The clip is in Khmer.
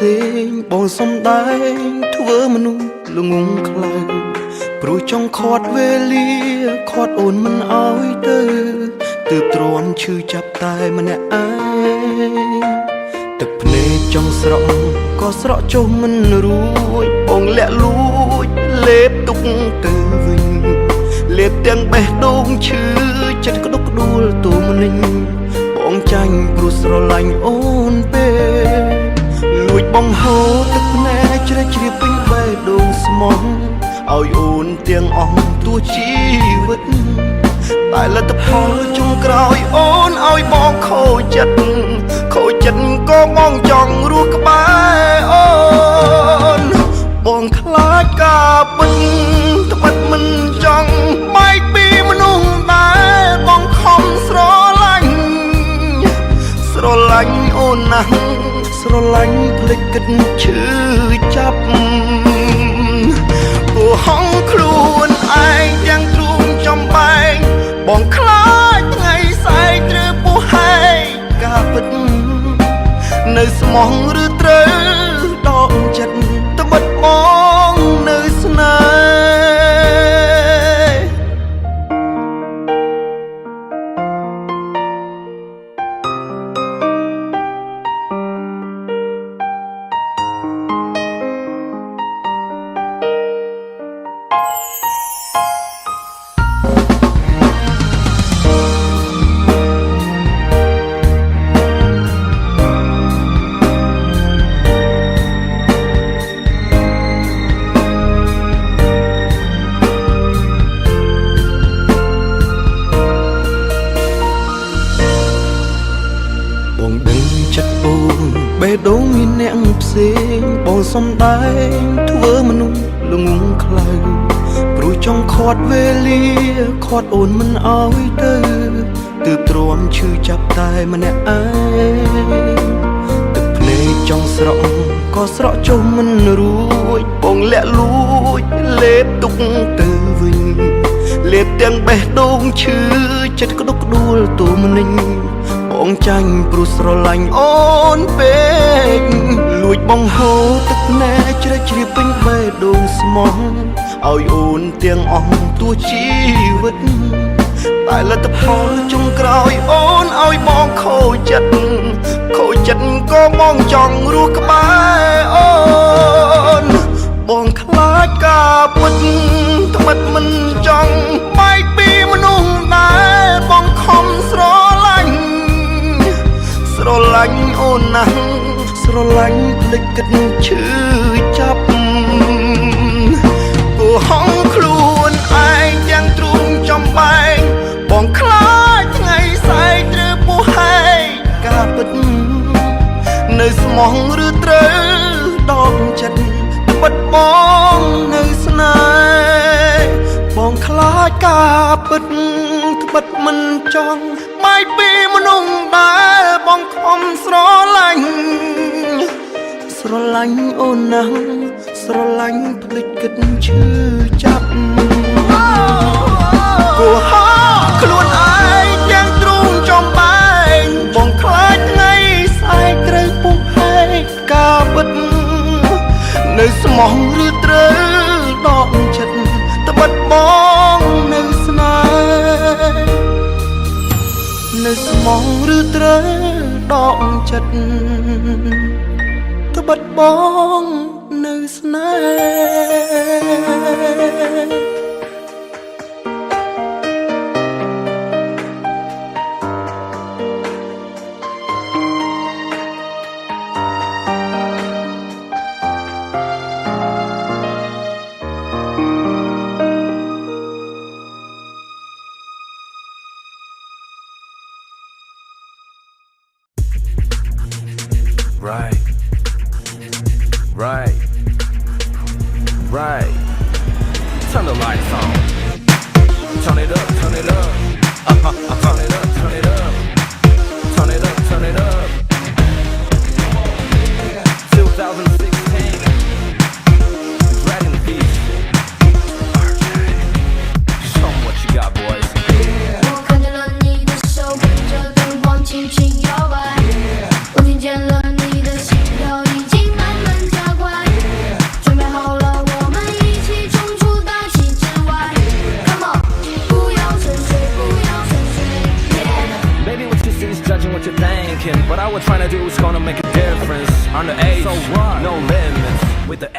សេងបងសំដែងធ្វើមនុស្សល្ងងខ្លៅព្រោះចង់ខាត់វេលាខាត់អូនមិនអោយទៅទើបទ្រាំឈឺចាប់តែម្នាក់ឯងទឹកភ្នែកចង់ស្រក់ក៏ស្រក់ចុះមិនរួចបងលាក់លួចលេបទុកទៅវិញលេបទាំងបេះដូងឈឺចិត្តក្តុកក្តួលទូមនិញបងចាញ់ព្រោះស្រឡាញ់អូនពេកលួចបងហូរទឹកភ្នែកជ្រេះជ្រាបពេញបេះដូងស្មោះឲ្យអូនទាំងអស់ទោះជីវិតតែលទ្ធផលចុងក្រោយអូនឲ្យបងខូចចិត្តក៏បងចង់រស់ក្បែរអូនបងខ្លាចការពិតត្បិតមិនចង់បែកពីមនុស្សដែលបងខំស្រឡាញ់អូនណាស់ស្រឡាញ់ភ្លេចគិតឈឺចាប់ព្រោះហងខ្លួនឯងទាំងទ្រូងចំបែងបងខ្លាចថ្ងៃស្អែកត្រូវពោះហែកការពិតនៅស្មោះឬត្រូវដកចិត្តត្បិតបងនៅស្នេហ៍បេះដូងមានអ្នកផ្សេងបងសំដែងធ្វើមនុស្សល្ងងខ្លៅព្រោះចង់ខាត់វេលាខាត់អូនមិនអោយទៅទើបទ្រាំឈឺចាប់តែម្នាក់ឯងទឹកភ្នែកចង់ស្រក់ក៏ស្រក់ចុះមិនរួចបងលាក់លួចលេបទុកទៅវិញលេបទាំងបេះដូងឈឺចិត្តក្តុកក្តួលទូមនិញបងចាញ់ព្រោះស្រឡាញ់អូនពេកលួចបងហូរទឹកភ្នែកជ្រេះជ្រាបពេញបេះដូងស្មោះឲ្យអូនទាំងអស់ទោះជីវិតតែលទ្ធផលចុងក្រោយអូនឲ្យបងខូចចិត្តក៏បងចង់រស់ក្បែរអូនបងខ្លាចការពិតត្បិតមិនចង់បែកពីមនុស្សដែលបងខំស្រឡាញ់អូនណាស់ស្រឡាញ់ភ្លេចគិតឈឺចាប់ព្រោះហងខ្លួនឯងទាំងទ្រូងចំបែងបងខ្លាចថ្ងៃស្អែកត្រូវពោះហែកការពិតនៅស្មោះឬត្រូវដកចិត្តត្បិតបងនៅស្នេហ៍បងខ្លាចការពិតត្បិតមិនចង់បែកពីមនុស្សដែលបងខំស្រឡាញ់អូនណាស់ស្រឡាញ់ភ្លេចគិតឈឺចាប់ព្រោះហោខ្លួនឯងយ៉ាងទ្រូងចំបែងបងខ្លាចថ្ងៃស្អែកត្រូវពុះហែកការពិតនៅស្មោះឬត្រូវដកចិត្តត្បិតបងនៅស្នេហ៍នៅស្មោះឬត្រូវដកចិត្តត្បិតបងនៅស្នេហ៍Right. Turn the lights on. Turn it up. Turn it up. Turn it up. Turn it up. Turn it up. Turn it up. 2016. Right in the beat. Show 'em what you got, boys. 我看见了你的手跟着灯光轻轻摇摆，我听见了你的心跳已经慢慢 thinking, but all we're trying to do is gonna make a difference. Underage, so what? No limits with the